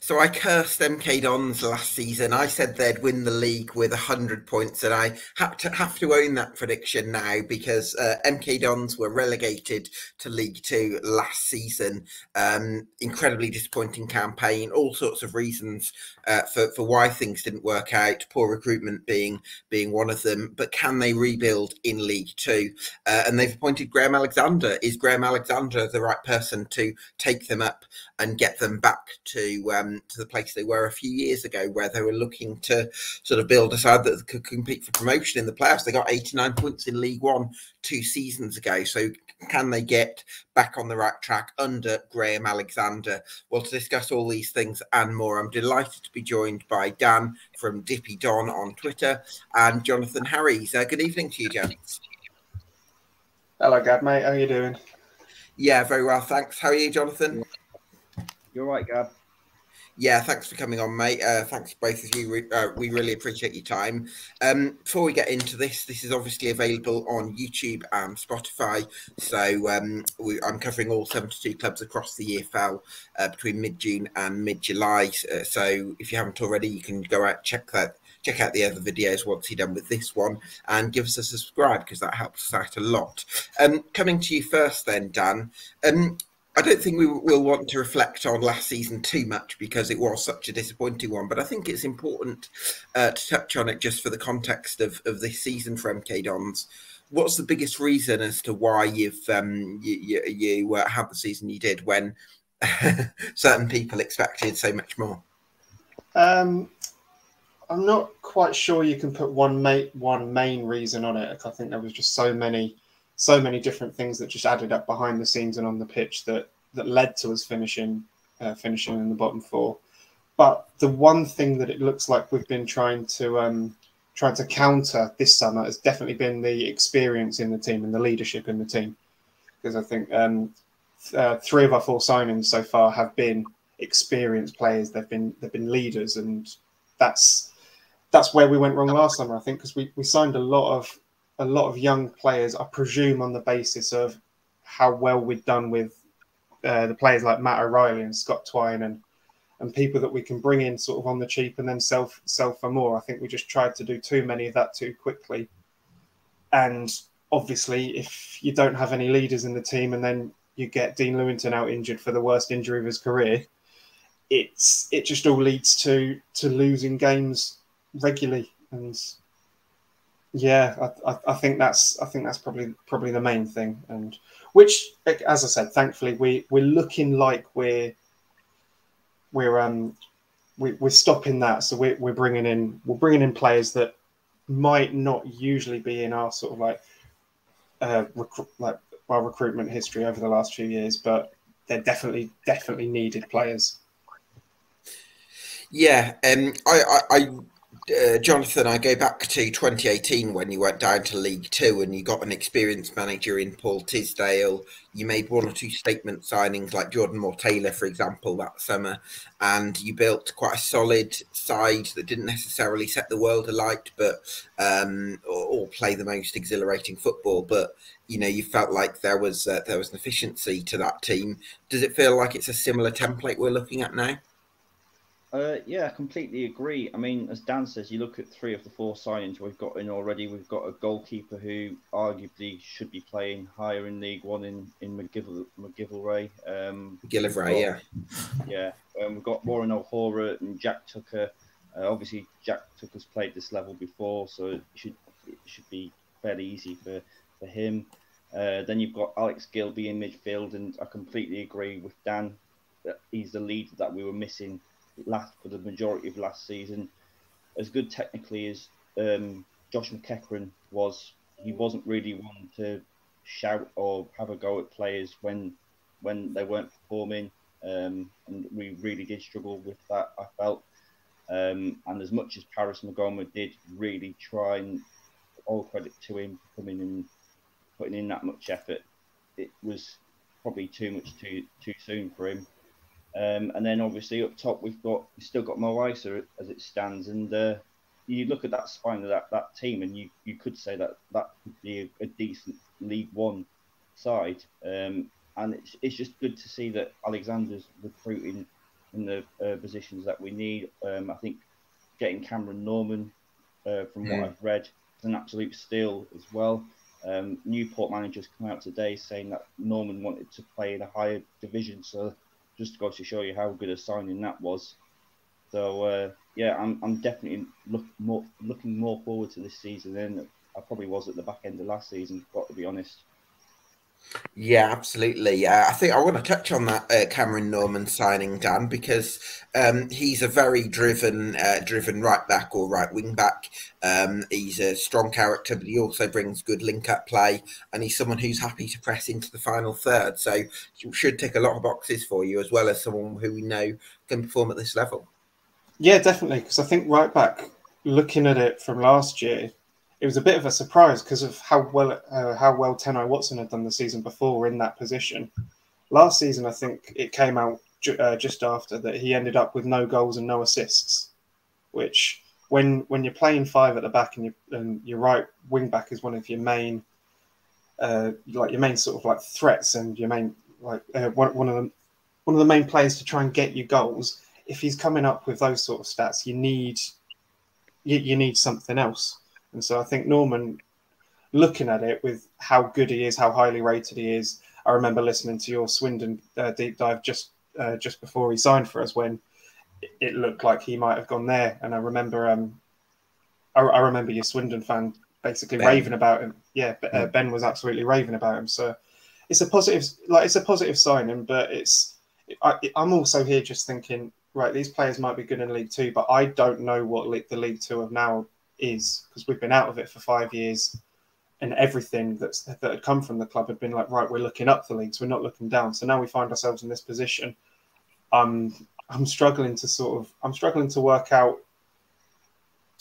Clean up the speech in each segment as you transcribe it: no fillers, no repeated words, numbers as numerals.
So I cursed MK Dons last season. I said they'd win the league with 100 points, and I have to own that prediction now because MK Dons were relegated to League Two last season. Incredibly disappointing campaign. All sorts of reasons for why things didn't work out. Poor recruitment being one of them. But can they rebuild in League Two? And they've appointed Graham Alexander. Is Graham Alexander the right person to take them up and get them back to the place they were a few years ago, where they were looking to sort of build a side that could compete for promotion in the playoffs? They got 89 points in League One 2 seasons ago. So can they get back on the right track under Graham Alexander? Well, to discuss all these things and more, I'm delighted to be joined by Dan from Dippy Don on Twitter and Jonathan Harries. Good evening to you, gents. Hello, Gab, mate. How are you doing? Yeah, very well, thanks. How are you, Jonathan? You're right, Gab. Yeah, thanks for coming on, mate. Thanks both of you. We really appreciate your time. Before we get into this is obviously available on YouTube and Spotify. So I'm covering all 72 clubs across the EFL between mid-June and mid-July. So if you haven't already, you can go out check out the other videos once you're done with this one, and give us a subscribe because that helps us out a lot. Coming to you first, then, Dan. I don't think we will want to reflect on last season too much because it was such a disappointing one, but I think it's important to touch on it just for the context of this season for MK Dons. What's the biggest reason as to why you've you had the season you did when certain people expected so much more? I'm not quite sure you can put one main reason on it. I think there was just so many different things that just added up behind the scenes and on the pitch that led to us finishing in the bottom four. But the one thing that it looks like we've been trying to counter this summer has definitely been the experience in the team and the leadership in the team. Because I think 3 of our 4 signings so far have been experienced players. They've been leaders, and that's where we went wrong last summer. I think because we signed a lot of young players, I presume on the basis of how well we'd done with the players like Matt O'Reilly and Scott Twine and people that we can bring in sort of on the cheap and then sell for more. I think we just tried to do too many of that too quickly. And obviously, if you don't have any leaders in the team and then you get Dean Lewington out injured for the worst injury of his career, it just all leads to losing games regularly. And yeah, I think that's probably the main thing, and which, as I said, thankfully we're looking like we're stopping that. So we're bringing in players that might not usually be in our sort of our recruitment history over the last few years, but they're definitely needed players. Yeah, Jonathan, I go back to 2018 when you went down to League Two and you got an experienced manager in Paul Tisdale. You made 1 or 2 statement signings like Jordan Moore-Taylor, for example, that summer, and you built quite a solid side that didn't necessarily set the world alight, but or play the most exhilarating football. But you felt like there was an efficiency to that team. Does it feel like it's a similar template we're looking at now? Yeah, I completely agree. I mean, as Dan says, you look at 3 of the 4 signings we've got in already. We've got a goalkeeper who arguably should be playing higher in League One in McGillivray. McGillivray, yeah. We've got Warren O'Hora and Jack Tucker. Obviously, Jack Tucker's played this level before, so it should be fairly easy for him. Then you've got Alex Gilby in midfield, and I completely agree with Dan that he's the leader that we were missing for the majority of last season. As good technically as Josh McEachran was, he wasn't really one to shout or have a go at players when they weren't performing, and we really did struggle with that, I felt. And as much as Paris Magoma did really try, and all credit to him for coming and putting in that much effort, it was probably too much too soon for him. And then obviously up top we've still got Mo Isa as it stands, and you look at that spine of that team, and you could say that could be a decent League One side, and it's just good to see that Alexander's recruiting in the positions that we need. I think getting Cameron Norman, from what I've read, is an absolute steal as well. Newport managers come out today saying that Norman wanted to play in a higher division, so just goes to show you how good a signing that was. So yeah, I'm definitely looking more forward to this season than I probably was at the back end of last season. Got to be honest. Yeah, absolutely. I think I want to touch on that Cameron Norman signing, Dan, because he's a very driven right back or right wing back. He's a strong character, but he also brings good link-up play, and he's someone who's happy to press into the final third. So he should tick a lot of boxes for you, as well as someone who we know can perform at this level. Yeah, definitely. Because I think right back, looking at it from last year, it was a bit of a surprise because of how well Tenai Watson had done the season before in that position. Last season, I think it came out just after that he ended up with no goals and no assists, which when you're playing five at the back and your right wing back is one of your main sort of like threats and your main one of the main players to try and get you goals. If he's coming up with those sort of stats, you need something else. And so I think Norman, looking at it with how good he is, how highly rated he is. I remember listening to your Swindon deep dive just before he signed for us when it looked like he might have gone there. And I remember I remember your Swindon fan basically raving about him. Yeah, Ben was absolutely raving about him. So it's a positive signing, but I'm also here just thinking, right, these players might be good in League Two, but I don't know what the League Two of now is, because we've been out of it for 5 years, and everything that had come from the club had been like, right, we're looking up the leagues, we're not looking down. So now we find ourselves in this position. I'm struggling to work out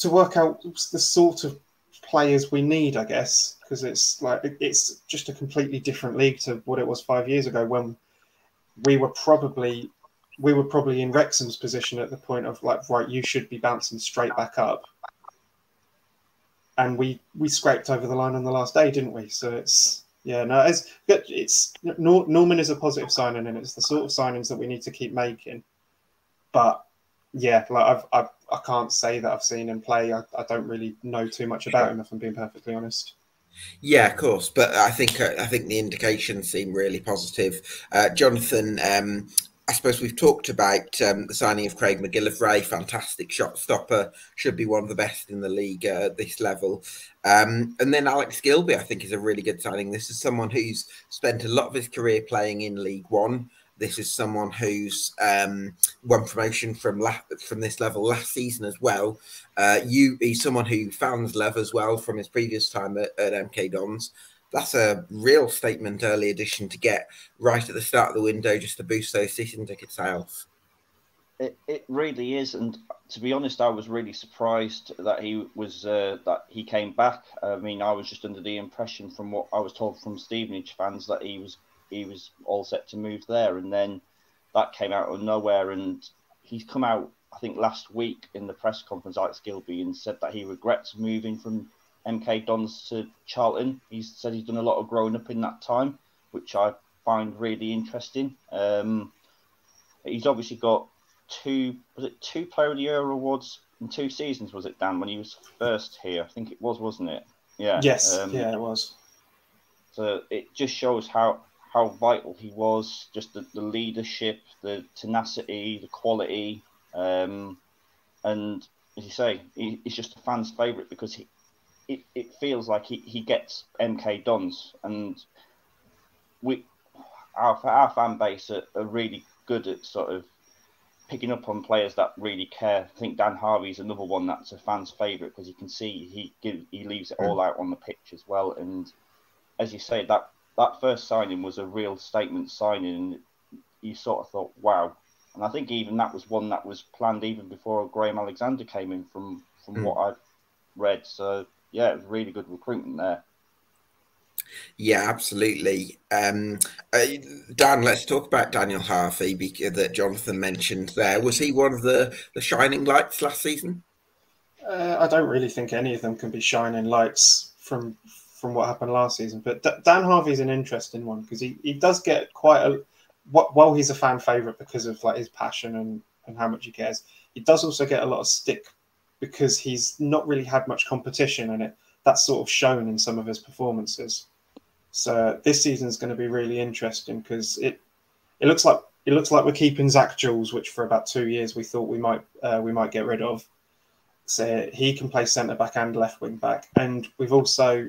the sort of players we need, I guess, because it's just a completely different league to what it was 5 years ago when we were probably in Wrexham's position at the point of like, right, you should be bouncing straight back up. And we scraped over the line on the last day, didn't we? So Norman is a positive signing, and it's the sort of signings that we need to keep making. But yeah, like I can't say that I've seen him play. I don't really know too much about him, if I'm being perfectly honest. Yeah, of course, but I think the indications seem really positive. Jonathan, I suppose we've talked about the signing of Craig McGillivray, fantastic shot stopper, should be one of the best in the league at this level. And then Alex Gilby, I think, is a really good signing. This is someone who's spent a lot of his career playing in League One. This is someone who's won promotion from this level last season as well. He's someone who fans love as well from his previous time at MK Dons. That's a real statement early edition to get right at the start of the window, just to boost those season ticket sales. It really is, and to be honest, I was really surprised that he came back. I mean, I was just under the impression from what I was told from Stevenage fans that he was all set to move there, and then that came out of nowhere. And he's come out, I think, last week in the press conference, Alex Gilby, and said that he regrets moving from MK Dons to Charlton. He said he's done a lot of growing up in that time, which I find really interesting. He's obviously got two Player of the Year awards in 2 seasons, was it, Dan, when he was first here? I think it was, wasn't it? Yeah. Yes, yeah, it was. So it just shows how vital he was, just the leadership, the tenacity, the quality. And as you say, he's just a fan's favourite because it feels like he gets MK Dons, and our fan base are really good at sort of picking up on players that really care. I think Dan Harvey's another one that's a fan's favourite because you can see he leaves it all out on the pitch as well. And as you say, that first signing was a real statement signing, and you sort of thought, wow. And I think even that was one that was planned even before Graham Alexander came in from what I've read. So yeah, it was really good recruitment there. Yeah, absolutely. Dan, let's talk about Daniel Harvey that Jonathan mentioned there. Was he one of the shining lights last season? I don't really think any of them can be shining lights from what happened last season. But Dan Harvey's an interesting one because he does get quite while he's a fan favourite because of like his passion and how much he cares, he does also get a lot of stick because he's not really had much competition, and that's sort of shown in some of his performances. So this season is going to be really interesting because it looks like we're keeping Zach Jules, which for about 2 years we thought we might get rid of. So he can play centre back and left wing back, and we've also,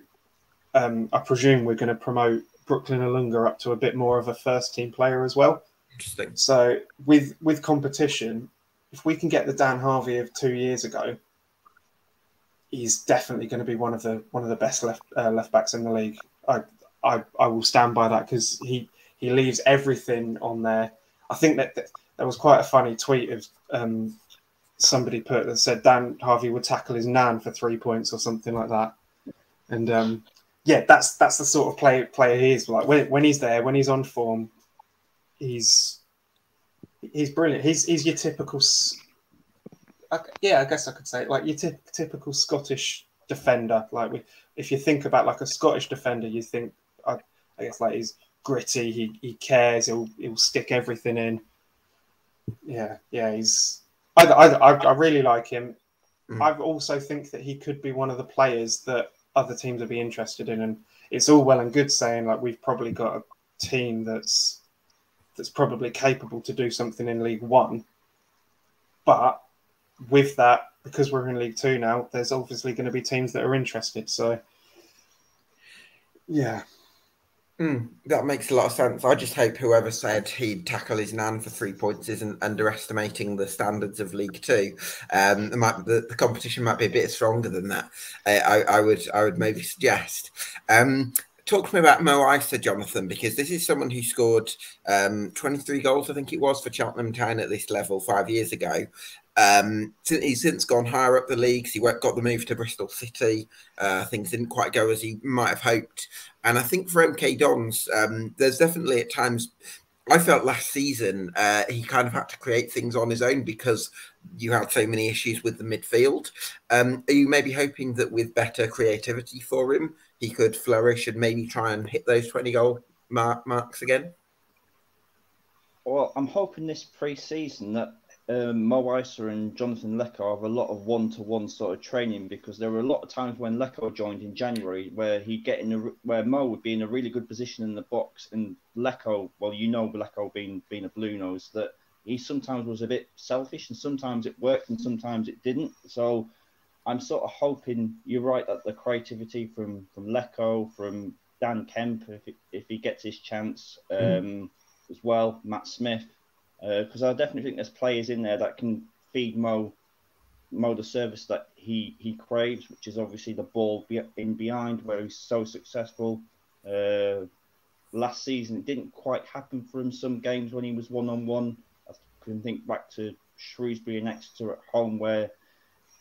I presume, we're going to promote Brooklyn Alunga up to a bit more of a first team player as well. Interesting. So with competition, if we can get the Dan Harvey of 2 years ago, he's definitely going to be one of the best left backs in the league. I will stand by that because he leaves everything on there. I think that there was quite a funny tweet of somebody put that said Dan Harvey would tackle his nan for 3 points or something like that. And yeah, that's the sort of player he is. Like when he's there, when he's on form, he's brilliant. He's your typical, yeah, I guess I could say it, like your typical Scottish defender. Like if you think about like a Scottish defender, you think I guess like he's gritty. He cares. He'll stick everything in. Yeah. I really like him. I also think that he could be one of the players that other teams would be interested in. And it's all well and good saying like we've probably got a team that's probably capable to do something in League One. But with that, because we're in League Two now, there's obviously going to be teams that are interested. So, yeah. That makes a lot of sense. I just hope whoever said he'd tackle his nan for 3 points isn't underestimating the standards of League Two. The competition might be a bit stronger than that. I would maybe suggest. Talk to me about Mo Isa, Jonathan, because this is someone who scored 23 goals, I think it was, for Cheltenham Town at this level 5 years ago. He's since gone higher up the leagues. He got the move to Bristol City. Things didn't quite go as he might have hoped. And I think for MK Dons, there's definitely at times, I felt last season he kind of had to create things on his own because you had so many issues with the midfield. Are you maybe hoping that with better creativity for him, he could flourish and maybe try and hit those 20-goal marks again? Well, I'm hoping this pre-season that Mo Isa and Jonathan Lecco have a lot of one-to-one sort of training, because there were a lot of times when Lecco joined in January where where Mo would be in a really good position in the box, and Lecco, well, you know, Lecco being a blue nose, that he sometimes was a bit selfish, and sometimes it worked and sometimes it didn't. So I'm sort of hoping you're right that the creativity from Lecco, from Dan Kemp, if he gets his chance, as well, Matt Smith. Because I definitely think there's players in there that can feed Mo the service that he craves, which is obviously the ball in behind, where he's so successful. Last season, it didn't quite happen for him some games when he was one-on-one. I can think back to Shrewsbury and Exeter at home, where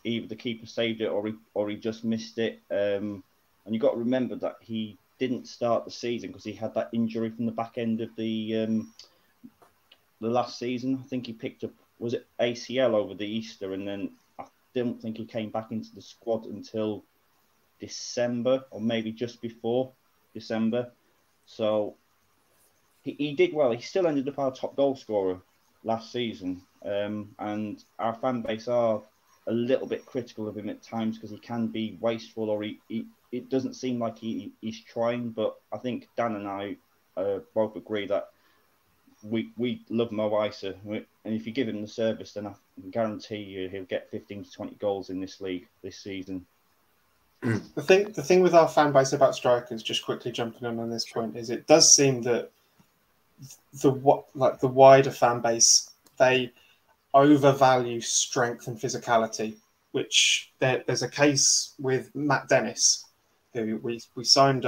either the keeper saved it or he just missed it. And you've got to remember that he didn't start the season because he had that injury from the back end of the last season. I think he picked up, was it ACL over the Easter, and then I don't think he came back into the squad until December, or maybe just before December. So he did well. He still ended up our top goal scorer last season, and our fan base are a little bit critical of him at times because he can be wasteful, or it doesn't seem like he's trying. But I think Dan and I both agree that we love Mo Isa, and if you give him the service, then I can guarantee you he'll get 15 to 20 goals in this league this season. The thing with our fan base about strikers, just quickly jumping in on this point, is it does seem that the wider fan base, they overvalue strength and physicality, which there's a case with Matt Dennis, who we signed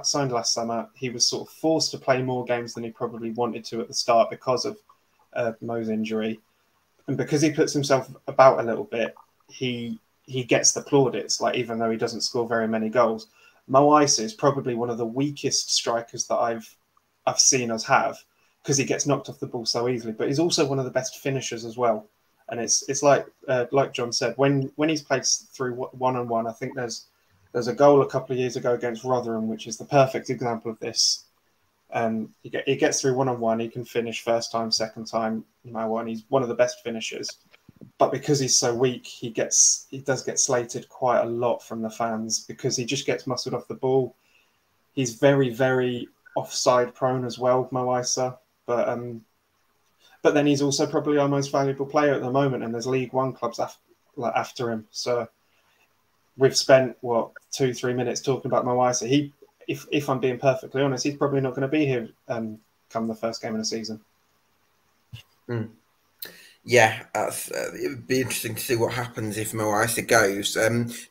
signed last summer. He was sort of forced to play more games than he probably wanted to at the start because of Mo's injury, and because he puts himself about a little bit, he gets the plaudits. Like, even though he doesn't score very many goals, Mo Isa is probably one of the weakest strikers that I've seen us have, because he gets knocked off the ball so easily. But he's also one of the best finishers as well. And it's like John said, when he's played through one-on-one, I think there's a goal a couple of years ago against Rotherham, which is the perfect example of this. He gets through one-on-one. He can finish first time, second time, no matter what. And he's one of the best finishers. But because he's so weak, he does get slated quite a lot from the fans because he just gets muscled off the ball. He's very, very offside prone as well, Mo Issa. But then he's also probably our most valuable player at the moment, and there's League One clubs after him. So we've spent 2-3 minutes talking about Mo Issa. If I'm being perfectly honest, he's probably not going to be here come the first game of the season. Yeah, it would be interesting to see what happens if Mo Issa goes.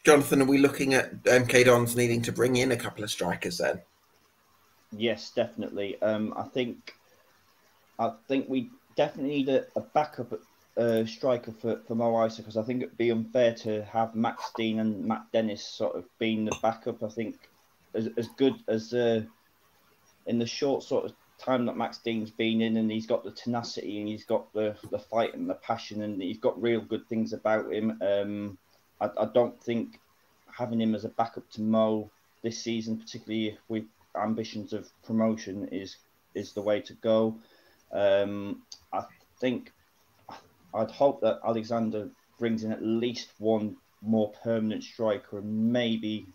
Jonathan, are we looking at MK Dons needing to bring in a couple of strikers then? Yes, definitely. I think we definitely need a backup striker for Mo Issa, because I think it'd be unfair to have Max Dean and Matt Dennis sort of being the backup. I think as good as in the short sort of time that Max Dean's been in, and he's got the tenacity and he's got the fight and the passion, and he's got real good things about him. I don't think having him as a backup to Mo this season, particularly with ambitions of promotion, is the way to go. I think I'd hope that Alexander brings in at least one more permanent striker, and maybe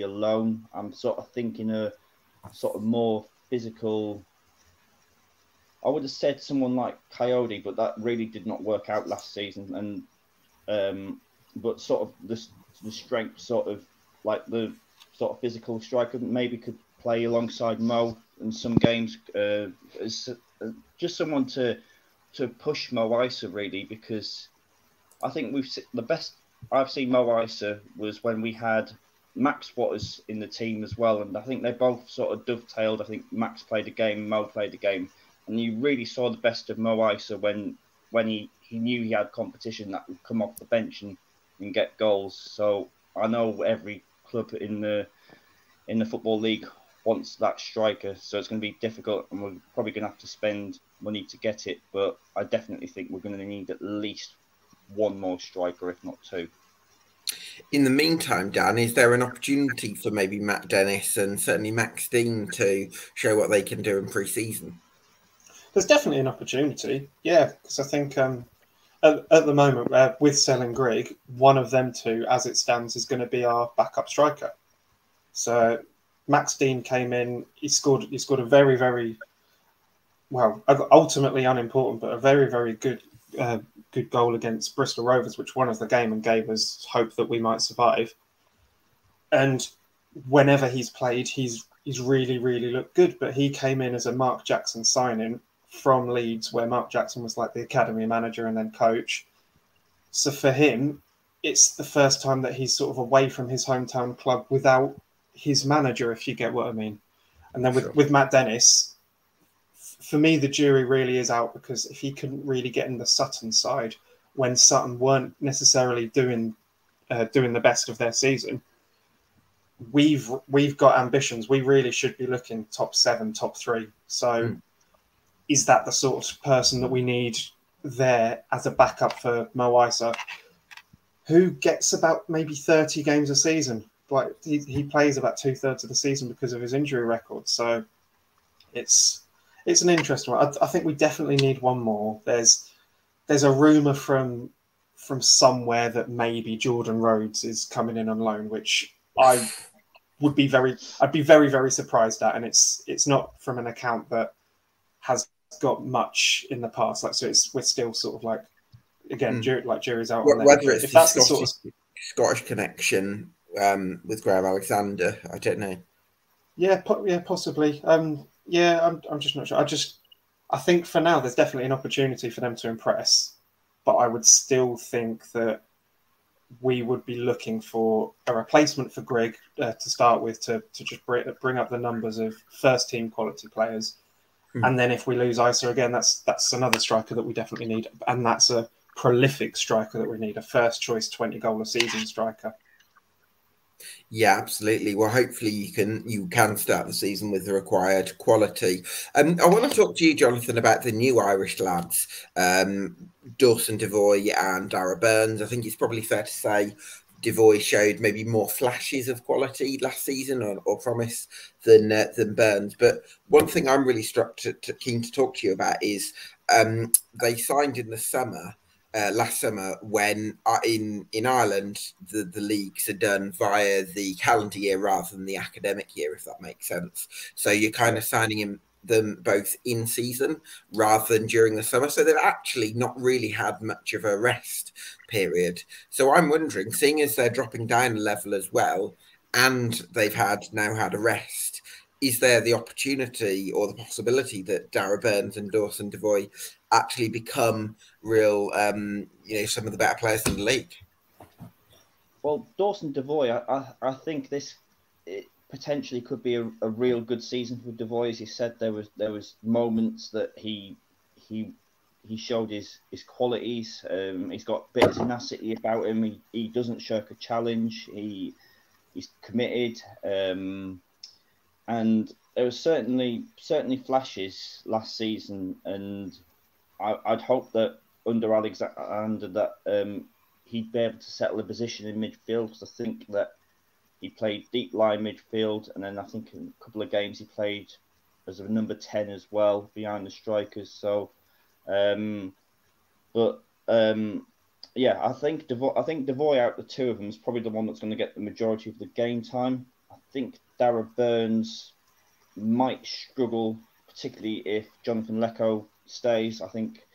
a loan. I'm sort of thinking a sort of more physical. I would have said someone like Coyote, but that really did not work out last season. And but sort of the strength, sort of like the sort of physical striker, maybe could play alongside Mo in some games. Just someone to push Mo Issa really, because I think the best I've seen Mo Issa was when we had Max Waters in the team as well, and I think they both sort of dovetailed. I think Max played a game, Mo played a game, and you really saw the best of Mo Issa when he knew he had competition that would come off the bench and get goals. So I know every club in the Football League wants that striker, so it's going to be difficult, and we're probably going to have to spend money to get it, but I definitely think we're going to need at least one more striker, if not two. In the meantime, Dan, is there an opportunity for maybe Matt Dennis and certainly Max Dean to show what they can do in pre-season? There's definitely an opportunity, yeah, because I think at the moment, with selling Grigg, one of them two, as it stands, is going to be our backup striker. So Max Dean came in, he scored a very, very, well, ultimately unimportant, but a very, very good goal against Bristol Rovers, which won us the game and gave us hope that we might survive. And whenever he's played, he's really, really looked good. But he came in as a Mark Jackson signing from Leeds, where Mark Jackson was like the academy manager and then coach. So for him, it's the first time that he's sort of away from his hometown club without his manager, if you get what I mean. And then with Matt Dennis, for me, the jury really is out, because if he couldn't really get in the Sutton side when Sutton weren't necessarily doing the best of their season, we've got ambitions. We really should be looking top 7, top 3. So is that the sort of person that we need there as a backup for Mo Issa, who gets about maybe 30 games a season? Like he plays about 2/3 of the season because of his injury record. So it's an interesting one. I think we definitely need one more. There's a rumor from somewhere that maybe Jordan Rhodes is coming in on loan, which I'd be very, very surprised at. And it's not from an account that has got much in the past. Like, so we're still sort of like, again, jury's out on that. Whether it's if that's the sort of Scottish connection with Graham Alexander, I don't know. Yeah, possibly. I'm just not sure. I think for now there's definitely an opportunity for them to impress, but I would still think that we would be looking for a replacement for Grigg to start with, to just bring up the numbers of first team quality players. And then if we lose Issa again, that's another striker that we definitely need, and that's a prolific striker that we need, a first choice 20 goal a season striker. Yeah, absolutely. Well, hopefully you can start the season with the required quality. I want to talk to you, Jonathan, about the new Irish lads, Dawson Devoy and Dara Burns. I think it's probably fair to say Devoy showed maybe more flashes of quality last season or promise than Burns. But one thing I'm really keen to talk to you about is they signed in the summer. Last summer, when in Ireland the leagues are done via the calendar year rather than the academic year, if that makes sense. So you're kind of signing them both in season rather than during the summer. So they've actually not really had much of a rest period. So I'm wondering, seeing as they're dropping down a level as well, and they've now had a rest, is there the opportunity or the possibility that Dara Burns and Dawson Devoy actually become real, some of the better players in the league? Well, Dawson Devoy, I think it potentially could be a real good season for Devoy. As you said, there was moments that he showed his qualities. He's got a bit of tenacity about him. He doesn't shirk a challenge. He's committed. And there was certainly flashes last season, and I'd hope that under Alexander that he'd be able to settle a position in midfield, because I think that he played deep line midfield, and then I think in a couple of games he played as a number 10 as well behind the strikers. So, yeah, I think Devoy out the two of them is probably the one that's going to get the majority of the game time. I think Dara Burns might struggle, particularly if Jonathan Lecco stays. I think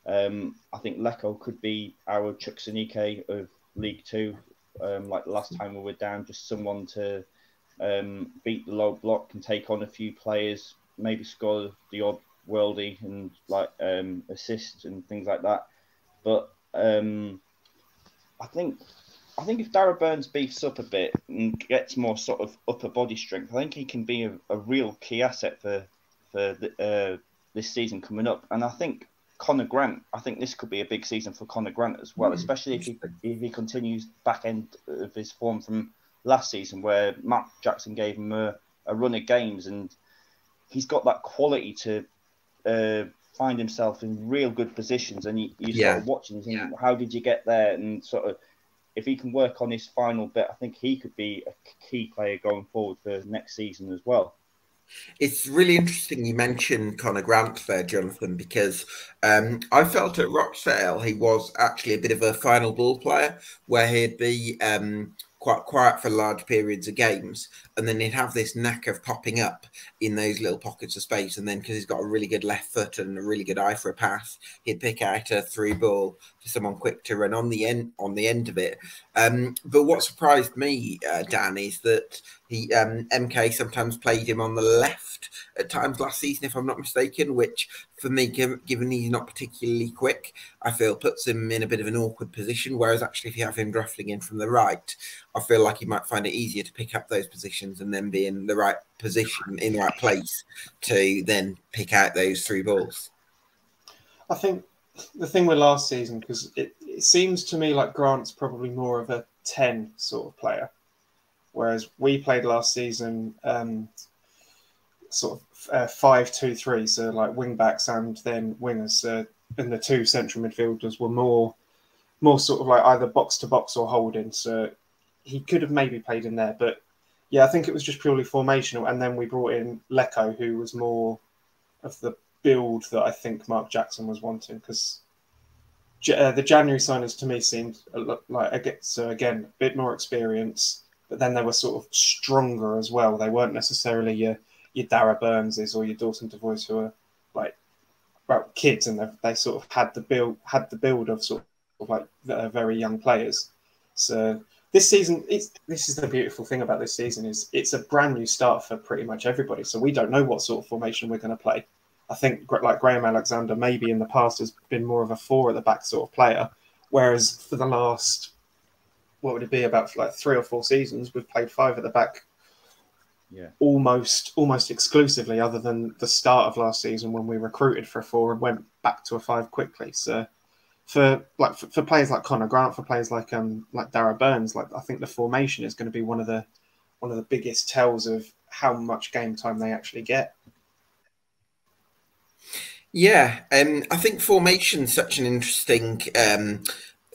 Lecco could be our Chuck Sanike of League Two, like the last time we were down, just someone to beat the low block and take on a few players, maybe score the odd worldie and like assist and things like that. But I think if Dara Burns beefs up a bit and gets more sort of upper body strength, I think he can be a real key asset for this season coming up. And I think Connor Grant, I think this could be a big season for Connor Grant as well, especially if he continues back end of his form from last season, where Matt Jackson gave him a run of games, and he's got that quality to find himself in real good positions. And you sort of watching and thinking, how did you get there? And sort of, if he can work on his final bit, I think he could be a key player going forward for next season as well. It's really interesting you mentioned Connor Grant there, Jonathan, because I felt at Rochdale he was actually a bit of a final ball player, where he'd be quite quiet for large periods of games, and then he'd have this knack of popping up in those little pockets of space, and then because he's got a really good left foot and a really good eye for a pass, he'd pick out a through ball for someone quick to run on the end of it. But what surprised me, Dan, is that MK sometimes played him on the left at times last season, if I'm not mistaken, which for me, given he's not particularly quick, I feel puts him in a bit of an awkward position. Whereas actually, if you have him drafting in from the right, I feel like he might find it easier to pick up those positions and then be in the right position, in the right place to then pick out those through balls. I think the thing with last season, because it seems to me like Grant's probably more of a 10 sort of player, whereas we played last season sort of 5-2-3, so like wing backs and then wingers, and the two central midfielders were more sort of like either box to box or holding. So he could have maybe played in there, but yeah, I think it was just purely formational. And then we brought in Lecco, who was more of the build that I think Mark Jackson was wanting, because the January signings to me seemed a lot like, so again, a bit more experience, but then they were sort of stronger as well. They weren't necessarily your Dara Burnses or your Dawson Devoys, who are like kids, and they sort of had the build of sort of like very young players. So this season, this is the beautiful thing about this season, is it's a brand new start for pretty much everybody. So we don't know what sort of formation we're going to play. I think like Graham Alexander maybe in the past has been more of a 4 at the back sort of player, whereas for the last, what would it be, about like 3 or 4 seasons, we've played 5 at the back. Yeah, almost exclusively, other than the start of last season when we recruited for a 4 and went back to a 5 quickly. So for players like Connor Grant, for players like Dara Burns, like I think the formation is going to be one of the biggest tells of how much game time they actually get. Yeah, I think formation's such an interesting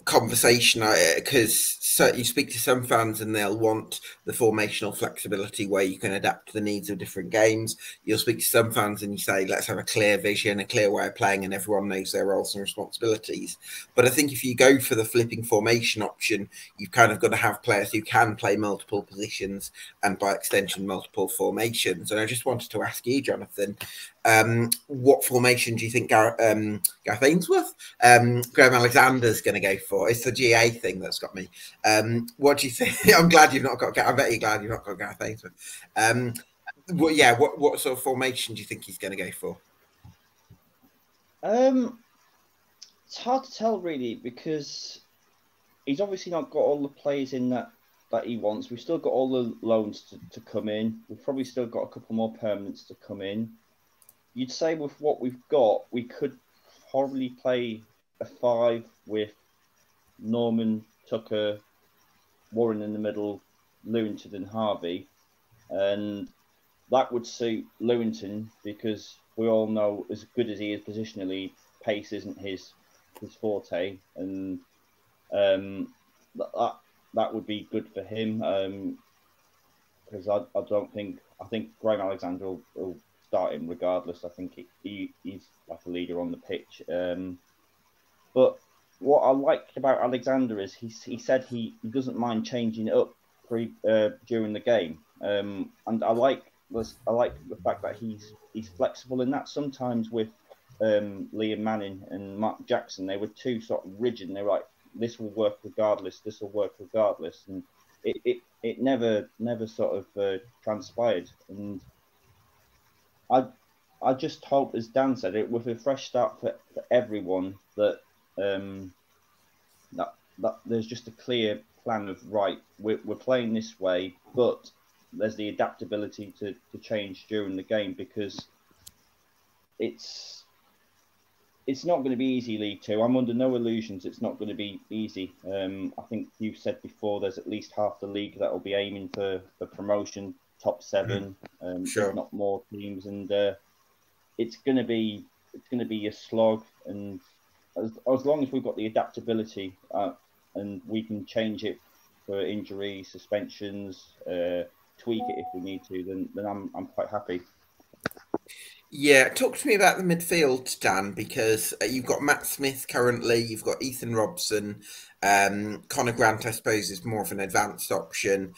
conversation, because you speak to some fans and they'll want the formational flexibility where you can adapt to the needs of different games. You'll speak to some fans and you say, let's have a clear vision, a clear way of playing, and everyone knows their roles and responsibilities. But I think if you go for the flipping formation option, you've kind of got to have players who can play multiple positions and by extension multiple formations. And I just wanted to ask you, Jonathan, what formation do you think Gareth Ainsworth, Graham Alexander's going to go for? It's the GA thing that's got me. What do you think? I'm glad you've not got. I bet you're glad you've not got Gareth Ainsworth. What sort of formation do you think he's going to go for? It's hard to tell really, because he's obviously not got all the players in that he wants. We've still got all the loans to come in. We've probably still got a couple more permanents to come in. You'd say with what we've got, we could probably play a 5 with Norman, Tucker, Warren in the middle, Lewington and Harvey. And that would suit Lewington, because we all know, as good as he is positionally, pace isn't his forte. And that would be good for him, because I think Graham Alexander will start him regardless. I think he's like a leader on the pitch. But what I like about Alexander is he said he doesn't mind changing it up during the game, and I like the fact that he's flexible in that. Sometimes with Liam Manning and Mark Jackson, they were too sort of rigid, and they were like, this will work regardless, this will work regardless, and it never sort of transpired. And I just hope, as Dan said, it with a fresh start for everyone, that that there's just a clear plan of, right, we're playing this way, but there's the adaptability to change during the game, because it's not going to be easy, League Two. I'm under no illusions it's not going to be easy. I think you've said before, there's at least half the league that will be aiming for promotion, top 7, Sure. if not more teams, and it's going to be a slog. And as long as we've got the adaptability and we can change it for injury, suspensions, tweak it if we need to, then I'm quite happy. Yeah, talk to me about the midfield, Dan, because you've got Matt Smith currently, you've got Ethan Robson, Connor Grant, I suppose, is more of an advanced option.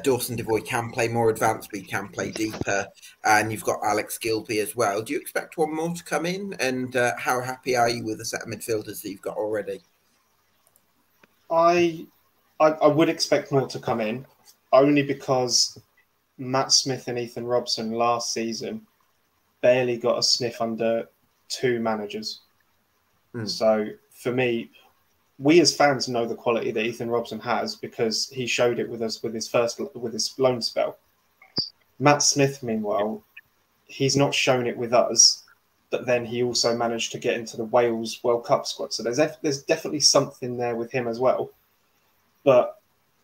Dawson Devoy can play more advanced, but he can play deeper. And you've got Alex Gilby as well. Do you expect one more to come in? And how happy are you with the set of midfielders that you've got already? I would expect more to come in, only because Matt Smith and Ethan Robson last season barely got a sniff under 2 managers. So for me, we as fans know the quality that Ethan Robson has, because he showed it with us with his loan spell. Matt Smith, meanwhile, he's not shown it with us, but then he also managed to get into the Wales World Cup squad. So there's definitely something there with him as well. But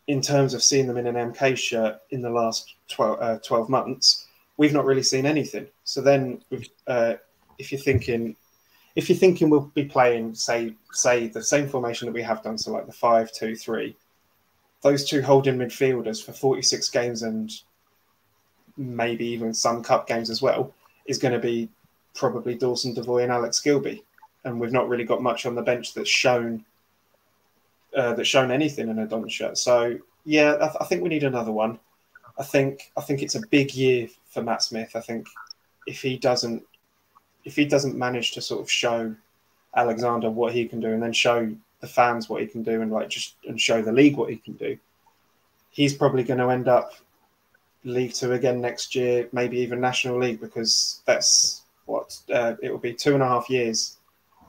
in terms of seeing them in an MK shirt in the last 12 months, we've not really seen anything. So then, if you're thinking we'll be playing, say the same formation that we have done, so like the 5-2-3, those 2 holding midfielders for 46 games and maybe even some cup games as well, is going to be probably Dawson Devoy and Alex Gilby, and we've not really got much on the bench that's shown anything in a Don shirt. So yeah, I think we need another one. I think it's a big year for Matt Smith. I think if he doesn't manage to sort of show Alexander what he can do, and then show the fans what he can do, and show the league what he can do, he's probably going to end up League Two again next year, maybe even National League, because that's what it will be 2.5 years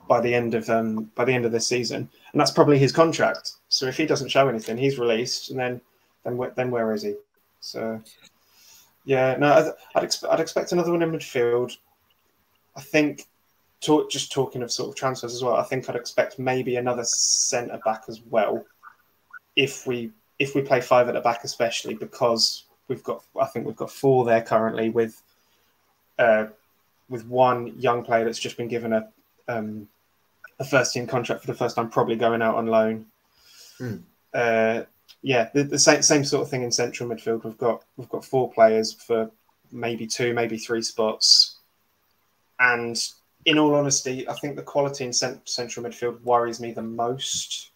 by the end of this season, and that's probably his contract. So if he doesn't show anything, he's released, and then where is he? So yeah, no, I'd expect another one in midfield. I think, just talking of sort of transfers as well, I think I'd expect maybe another centre back as well, if we play 5 at the back, especially because I think we've got 4 there currently, with one young player that's just been given a first team contract for the first time, probably going out on loan. yeah, the same sort of thing in central midfield. We've got 4 players for maybe 2, maybe 3 spots, and in all honesty, I think the quality in central midfield worries me the most.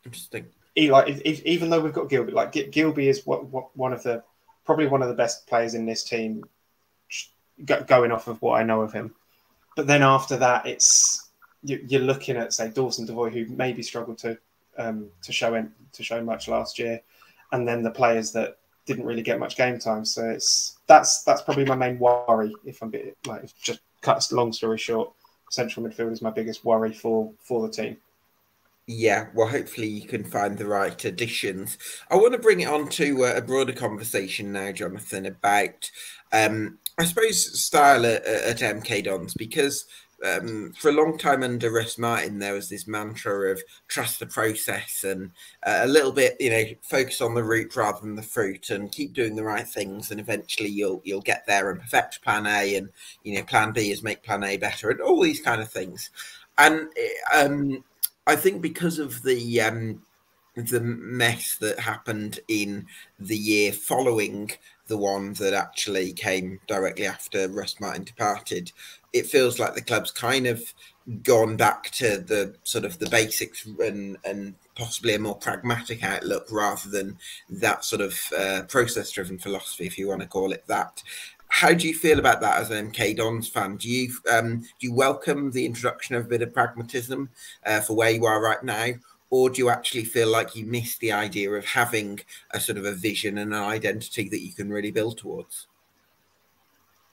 Interesting. Even though we've got Gilby, like Gilby is one of the probably one of the best players in this team, going off of what I know of him. But then after that, it's you're looking at, say, Dawson Devoy, who maybe struggled to show much last year, and then the players that didn't really get much game time. So that's probably my main worry. If I'm just cut a long story short, central midfield is my biggest worry for the team. Yeah, well, hopefully you can find the right additions. I want to bring it on to a broader conversation now, Jonathan, about, I suppose, style at MK Dons, because for a long time under Russ Martin, there was this mantra of trust the process and a little bit, focus on the root rather than the fruit, and keep doing the right things, and eventually you'll get there and perfect Plan A, and Plan B is make Plan A better, and all these kind of things. And I think because of the mess that happened in the year following the one that actually came directly after Russ Martin departed, it feels like the club's kind of gone back to the sort of the basics and possibly a more pragmatic outlook rather than that sort of process-driven philosophy, if you want to call it that. How do you feel about that as an MK Dons fan? Do you welcome the introduction of a bit of pragmatism for where you are right now, or do you actually feel like you miss the idea of having a sort of a vision and an identity that you can really build towards?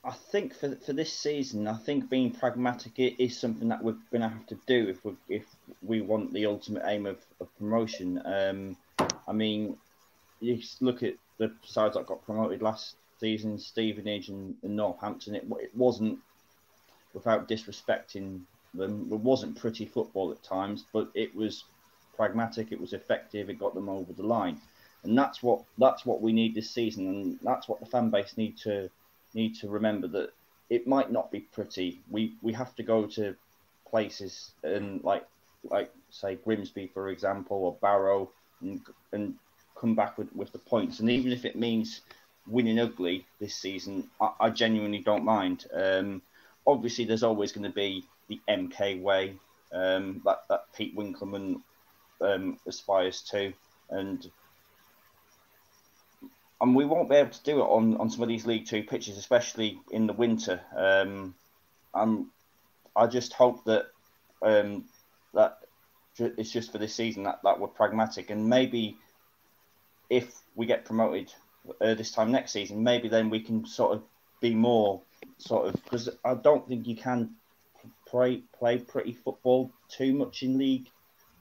I think for this season, I think being pragmatic is something that we're going to have to do if we want the ultimate aim of promotion. I mean, you look at the sides that got promoted last season, Stevenage and Northampton. It wasn't, without disrespecting them, it wasn't pretty football at times, but it was pragmatic, it was effective, it got them over the line, and that's what we need this season, and that's what the fan base need to remember, that it might not be pretty. We have to go to places and like say Grimsby, for example, or Barrow, and come back with the points, and even if it means winning ugly this season, I genuinely don't mind. Obviously, there's always going to be the MK way that Pete Winkelman aspires to, and we won't be able to do it on some of these League Two pitches, especially in the winter. I just hope that that it's just for this season that we're pragmatic, and maybe if we get promoted this time next season, maybe then we can sort of be more because I don't think you can play pretty football too much in League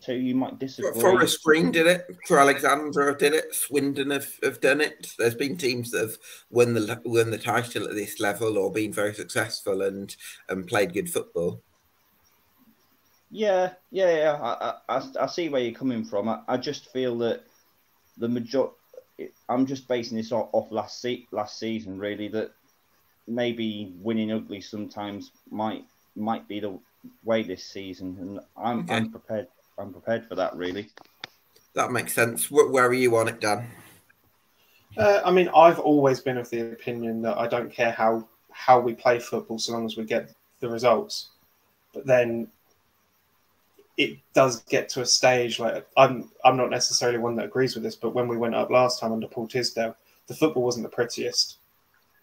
Two. You might disagree. Forest Green did it. For Alexandra did it. Swindon have done it. There's been teams that have won the title at this level or been very successful and played good football. Yeah. I see where you're coming from. I just feel that the majority. I'm just basing this off last season, really. That maybe winning ugly sometimes might be the way this season, and I'm prepared. I'm prepared for that, really. That makes sense. Where are you on it, Dan? I mean, I've always been of the opinion that I don't care how we play football so long as we get the results. But then it does get to a stage, like I'm not necessarily one that agrees with this, but when we went up last time under Paul Tisdale, the football wasn't the prettiest.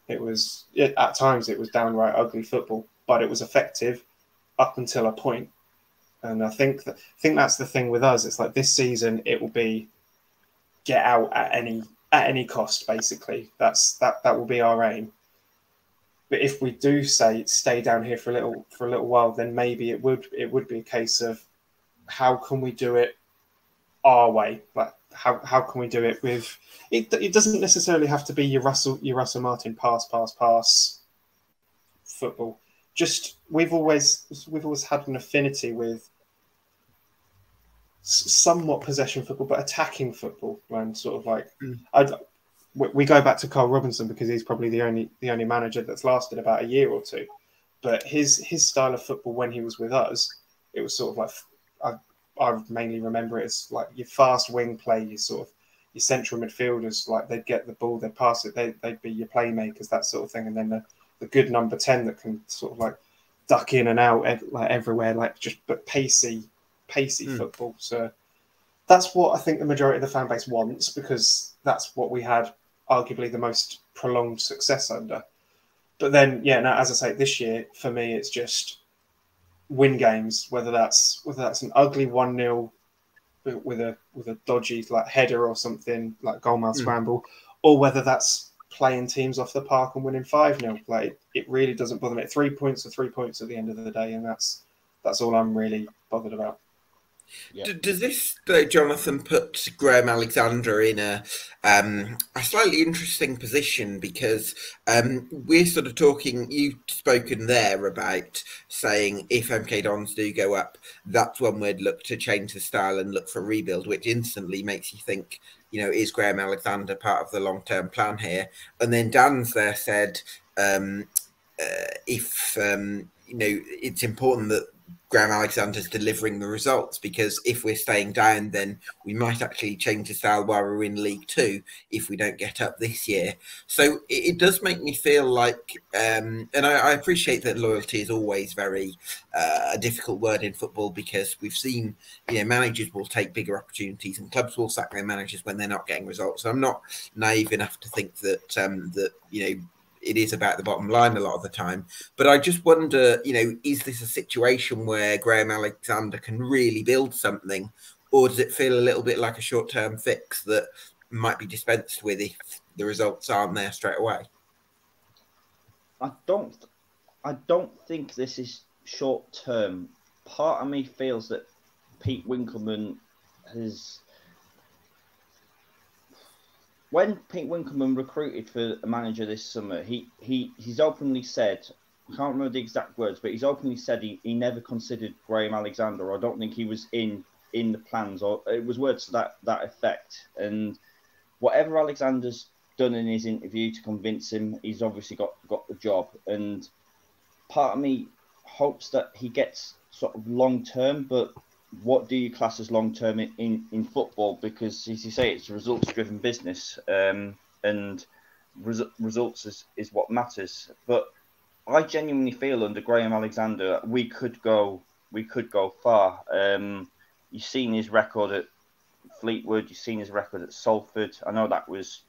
At times it was downright ugly football, but it was effective up until a point. And I think that's the thing with us. It's like this season it will be get out at any cost. Basically, that will be our aim. But if we do stay down here for a little while, then maybe it would be a case of how can we do it our way? Like how can we do it with it? It doesn't necessarily have to be your Russell Martin pass football. Just we've always had an affinity with somewhat possession football, but attacking football. And sort of like we go back to Carl Robinson because he's probably the only manager that's lasted about a year or two. But his style of football when he was with us, it was sort of like I mainly remember it as like your fast wing play, you sort of central midfielders, like they'd get the ball, they'd pass it, they'd be your playmakers, that sort of thing. And then the good number 10 that can sort of like duck in and out like everywhere, like just but pacey football. So that's what I think the majority of the fan base wants, because that's what we had arguably the most prolonged success under. But then, yeah, no, as I say, this year for me, it's just win games, whether that's an ugly 1-0 with a dodgy like header or something like goalmouth scramble, or whether that's playing teams off the park and winning 5-0. Like it really doesn't bother me. 3 points are 3 points at the end of the day, and that's all I'm really bothered about. Yeah. Does this, Jonathan, put Graham Alexander in a slightly interesting position? Because we're sort of talking, you've spoken there about saying if MK Dons do go up, that's when we'd look to change the style and look for rebuild, which instantly makes you think, is Graham Alexander part of the long-term plan here? And then Dan's there said, if, it's important that Graham Alexander's delivering the results, because if we're staying down, then we might actually change the style while we're in League Two if we don't get up this year. So it does make me feel like, and I appreciate that loyalty is always very a difficult word in football, because we've seen, managers will take bigger opportunities and clubs will sack their managers when they're not getting results. So I'm not naive enough to think that it is about the bottom line a lot of the time. But I just wonder, is this a situation where Graham Alexander can really build something, or does it feel a little bit like a short-term fix that might be dispensed with if the results aren't there straight away? I don't think this is short-term. Part of me feels that Pete Winkelman has... When Pete Winkelman recruited for a manager this summer, he's openly said, I can't remember the exact words, but he's openly said he never considered Graham Alexander, or I don't think he was in the plans, or it was words to that effect. And whatever Alexander's done in his interview to convince him, he's obviously got the job. And part of me hopes that he gets sort of long-term, but what do you class as long-term in football? Because, as you say, it's a results-driven business, and results is what matters. But I genuinely feel under Graham Alexander, we could go far. You've seen his record at Fleetwood. You've seen his record at Salford. I know that was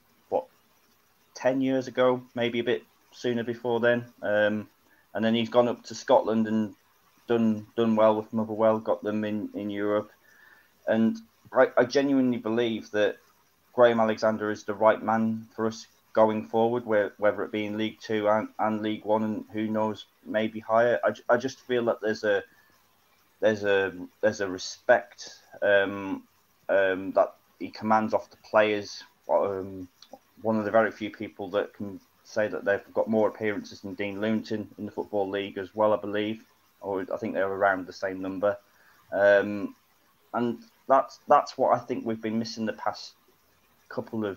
10 years ago, maybe a bit sooner before then. And then he's gone up to Scotland and done well with Motherwell, got them in Europe. And I genuinely believe that Graham Alexander is the right man for us going forward, whether it be in League Two and League One, and who knows, maybe higher. I just feel that there's a respect that he commands off the players. One of the very few people that can say that they've got more appearances than Dean Luton in the Football League as well, I believe. Or I think they're around the same number. And that's what I think we've been missing the past couple of,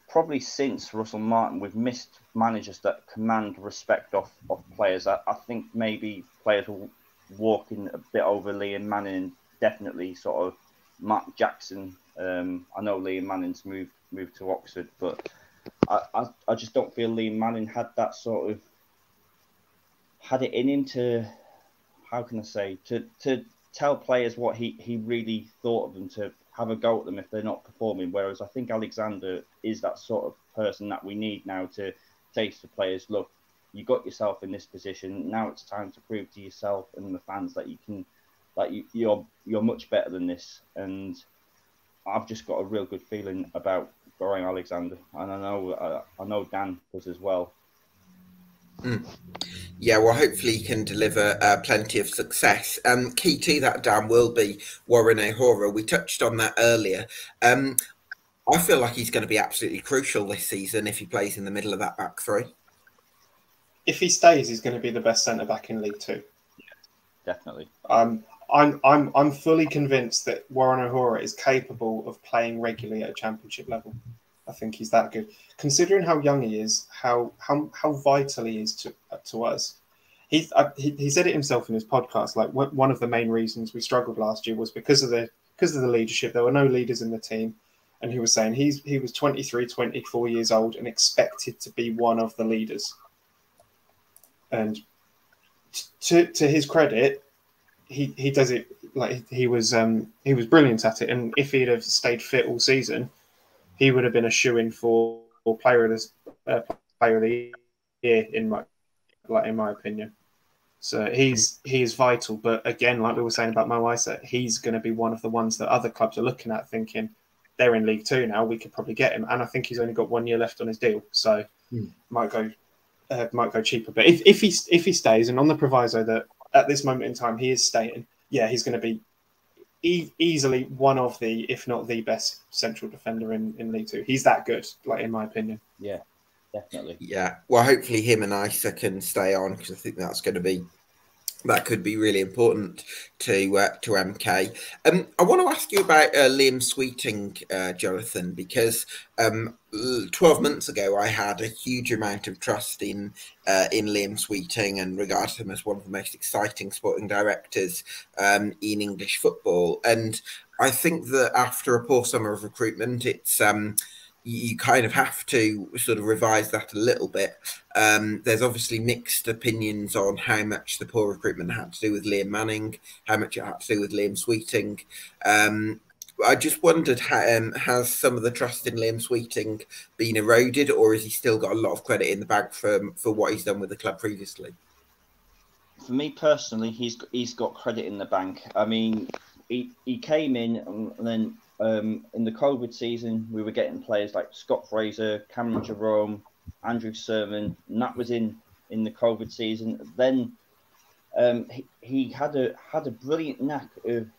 probably since Russell Martin, we've missed managers that command respect of players. I think maybe players will walk in a bit over Liam Manning, definitely sort of Mark Jackson. I know Liam Manning's moved to Oxford, but I just don't feel Liam Manning had that sort of, had it in him to, how can I say, to tell players what he really thought of them, to have a go at them if they're not performing. Whereas I think Alexander is that sort of person that we need now to say to players, look, you got yourself in this position. Now it's time to prove to yourself and the fans that you can, like you're much better than this. And I've just got a real good feeling about Graham Alexander, and I know Dan does as well. Yeah, well, hopefully he can deliver plenty of success. Key to that, Dan, will be Warren O'Hora. We touched on that earlier. I feel like he's going to be absolutely crucial this season if he plays in the middle of that back three. If he stays, he's going to be the best centre back in League Two. Yeah, definitely. I'm fully convinced that Warren O'Hora is capable of playing regularly at a championship level. I think he's that good, considering how young he is, how vital he is to us. He said it himself in his podcast. Like one of the main reasons we struggled last year was because of the leadership. There were no leaders in the team, and he was saying he was 23, 24 years old and expected to be one of the leaders. And to his credit, he does it like he was brilliant at it. And if he'd have stayed fit all season, he would have been a shoo-in for player of the year in my opinion. So he is vital. But again, like we were saying about Mo Isa, he's going to be one of the ones that other clubs are looking at, thinking they're in League Two now. We could probably get him, and I think he's only got 1 year left on his deal, so might go cheaper. But if he stays, and on the proviso that at this moment in time he is staying, yeah, he's going to be easily one of the, if not the best central defender in League Two. He's that good, like in my opinion. Yeah, definitely. Yeah, well, hopefully him and Isa can stay on, because I think that could be really important to MK. I want to ask you about Liam Sweeting, Jonathan, because 12 months ago I had a huge amount of trust in Liam Sweeting and regarded him as one of the most exciting sporting directors in English football. And I think that after a poor summer of recruitment, it's you kind of have to sort of revise that a little bit. There's obviously mixed opinions on how much the poor recruitment had to do with Liam Manning, how much it had to do with Liam Sweeting. I just wondered, has some of the trust in Liam Sweeting been eroded, or has he still got a lot of credit in the bank for what he's done with the club previously? For me personally, he's got credit in the bank. I mean, he came in and then in the COVID season, we were getting players like Scott Fraser, Cameron Jerome, Andrew Sermon, and that was in the COVID season. Then he had a brilliant knack of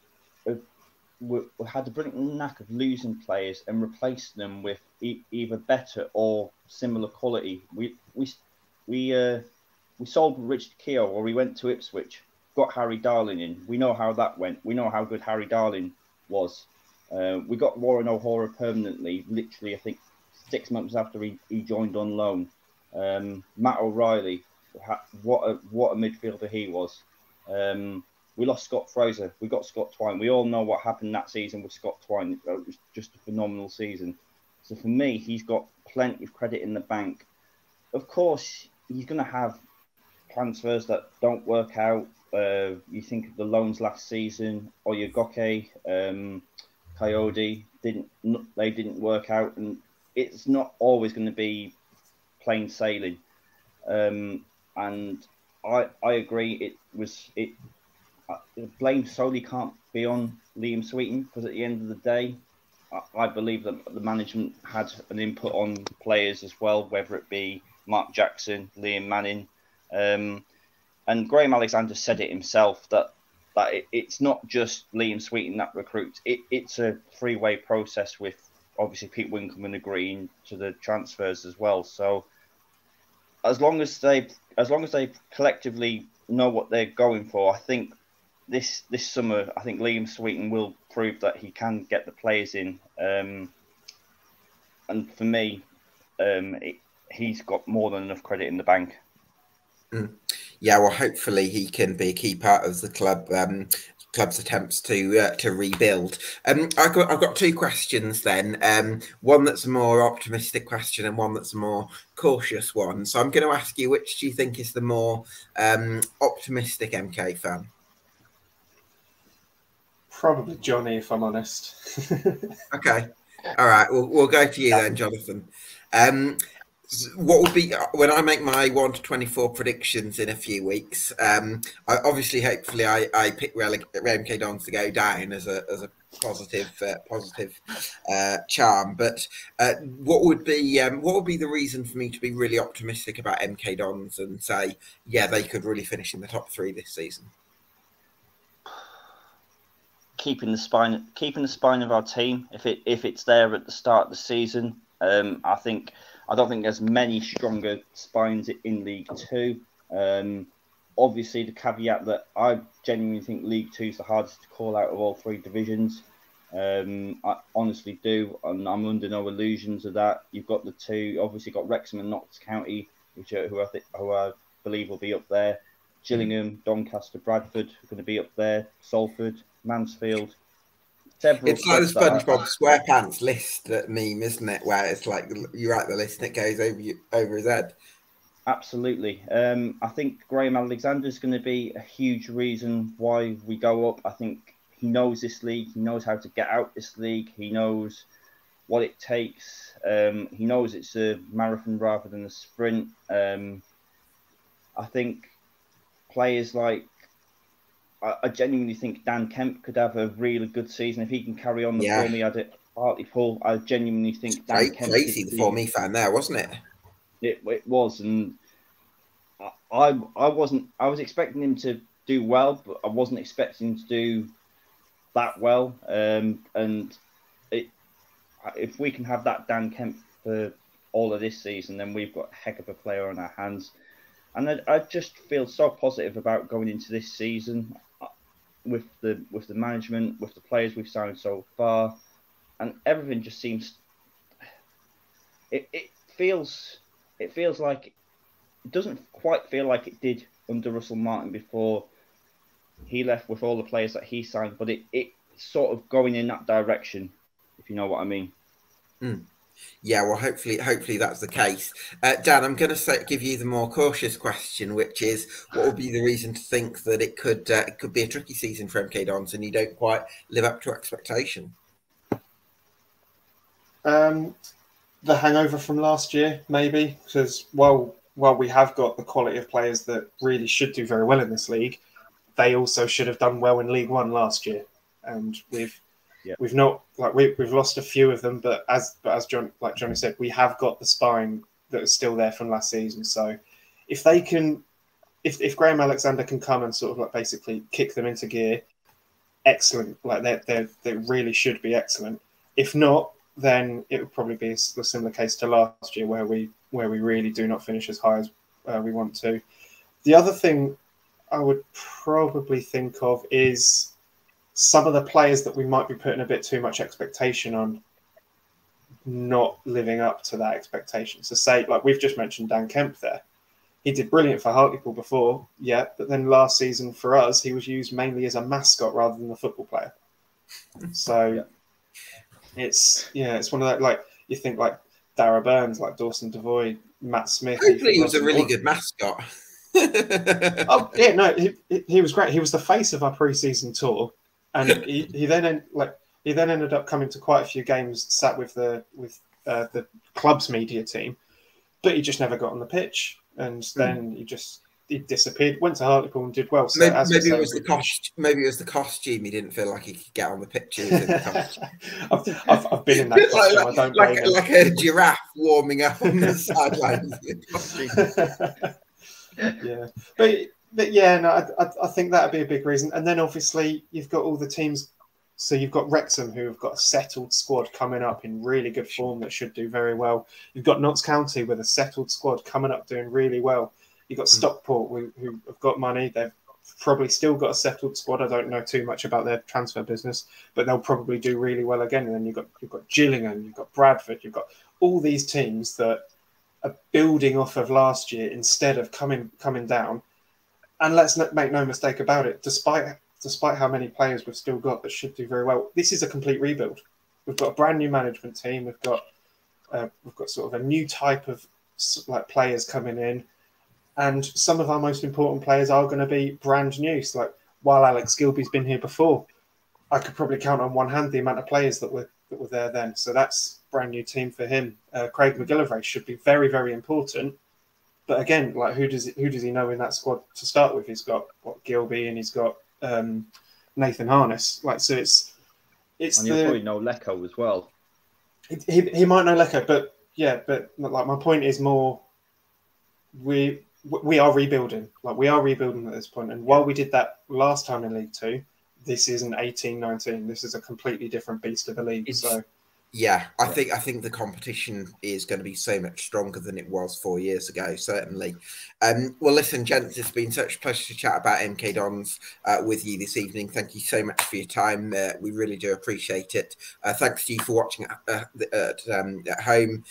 losing players and replacing them with either better or similar quality. We sold Richard Keogh, or we went to Ipswich, got Harry Darling in. We know how that went. We know how good Harry Darling was. We got Warren O'Hara permanently, literally, I think, 6 months after he joined on loan. Matt O'Reilly, what a midfielder he was. We lost Scott Fraser. We got Scott Twine. We all know what happened that season with Scott Twine. It was just a phenomenal season. So for me, he's got plenty of credit in the bank. Of course, he's going to have transfers that don't work out. You think of the loans last season, Oyegoke, Coyote didn't work out, and it's not always going to be plain sailing. And I agree. The blame solely can't be on Liam Sweeting, because at the end of the day, I believe that the management had an input on players as well, whether it be Mark Jackson, Liam Manning, and Graham Alexander said it himself that it's not just Liam Sweeting that recruits. It's a three-way process with obviously Pete Winkelman agreeing to the transfers as well. So as long as they collectively know what they're going for, I think this summer, I think Liam Sweeting will prove that he can get the players in. And for me, he's got more than enough credit in the bank. Yeah, well, hopefully he can be a key part of the club's attempts to rebuild. I've got two questions then. One that's a more optimistic question and one that's a more cautious one. So I'm going to ask you, which do you think is the more optimistic MK fan? Probably Johnny, if I'm honest. Okay. All right. We'll go to you then, Jonathan. What will be when I make my 1 to 24 predictions in a few weeks? Hopefully, I pick MK Dons to go down as a positive charm. But what would be the reason for me to be really optimistic about MK Dons and say, yeah, they could really finish in the top 3 this season? Keeping the spine of our team. If it's there at the start of the season, I don't think there's many stronger spines in League Two. Obviously, the caveat that I genuinely think League Two is the hardest to call out of all 3 divisions. I honestly do, and I'm under no illusions of that. You've got the 2, obviously got Wrexham and Notts County, who I believe will be up there. Gillingham, Doncaster, Bradford are going to be up there. Salford, Mansfield. several It's like the clubs that SpongeBob SquarePants list meme, isn't it? Where it's like you write the list and it goes over his head. absolutely. I think Graham Alexander is going to be a huge reason why we go up. I think he knows this league. He knows how to get out this league. He knows what it takes. He knows it's a marathon rather than a sprint. I think players like, I genuinely think Dan Kemp could have a really good season if he can carry on the form he had at Hartlepool. I genuinely think Dan Kemp crazy the form he found there, wasn't it? It was, and I was expecting him to do well, but I wasn't expecting him to do that well. And if we can have that Dan Kemp for all of this season, then we've got a heck of a player on our hands. And I just feel so positive about going into this season with the management, with the players we've signed so far, and everything just seems. It feels like it doesn't quite feel like it did under Russell Martin before he left with all the players that he signed, but it's sort of going in that direction, if you know what I mean. Yeah, well, hopefully that's the case. Dan, I'm going to give you the more cautious question, which is, what would be the reason to think that it could be a tricky season for MK Dons and you don't quite live up to expectation? The hangover from last year, maybe, because while we have got the quality of players that really should do very well in this league, they also should have done well in League One last year, and we've not, like, we've lost a few of them, but as Johnny said, we have got the sparring that is still there from last season. So if they can, if Graham Alexander can come and sort of like basically kick them into gear, excellent. Like they really should be excellent. If not, then it would probably be a similar case to last year, where we really do not finish as high as we want to. The other thing I would probably think of is some of the players that we might be putting a bit too much expectation on not living up to that expectation. So say, like we've just mentioned Dan Kemp there. He did brilliant for Hartlepool before, yeah, but then last season for us, he was used mainly as a mascot rather than a football player. So it's one of that, like, you think like Dara Burns, like Dawson Devoy, Matt Smith. Hopefully he was a really good mascot. Oh yeah, no, he was great. He was the face of our pre-season tour, and he then ended up coming to quite a few games, sat with the club's media team, but he just never got on the pitch, and then he disappeared. Went to Hartlepool and did well. So maybe it was the costume. He didn't feel like he could get on the pitch. I've been in that costume. I don't blame him. Like a giraffe warming up on the sidelines. Yeah, but yeah, no, I think that would be a big reason. And then obviously you've got all the teams. So you've got Wrexham, who have got a settled squad coming up in really good form that should do very well. You've got Notts County with a settled squad coming up doing really well. You've got Stockport, who have got money. They've probably still got a settled squad. I don't know too much about their transfer business, but they'll probably do really well again. And then you've got Gillingham, you've got Bradford, you've got all these teams that are building off of last year instead of coming down. And let's make no mistake about it, despite how many players we've still got that should do very well, this is a complete rebuild. We've got a brand new management team. We've got sort of a new type of like players coming in, and some of our most important players are going to be brand new. So like, while Alex Gilby's been here before, I could probably count on one hand the amount of players that were there then. So that's a brand new team for him. Craig McGillivray should be very, very important. But again, like who does he know in that squad to start with? He's got Gilby, and he's got Nathan Harness. Like, so it's and you'll probably know Lecco as well. He might know Lecco, but like my point is more we are rebuilding. Like, we are rebuilding at this point. And while we did that last time in League Two, this isn't 18-19. This is a completely different beast of a league. Yeah, I think the competition is going to be so much stronger than it was 4 years ago, certainly. Well, listen, gents, it's been such a pleasure to chat about MK Dons with you this evening. Thank you so much for your time. We really do appreciate it. Thanks to you for watching at home.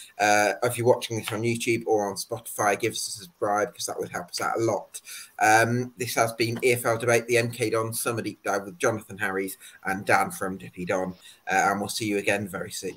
If you're watching this on YouTube or on Spotify, give us a subscribe because that would help us out a lot. This has been EFL Debate, the MK Dons Summer Deep Dive with Jonathan Harries and Dan from Dippy Don. And we'll see you again very soon.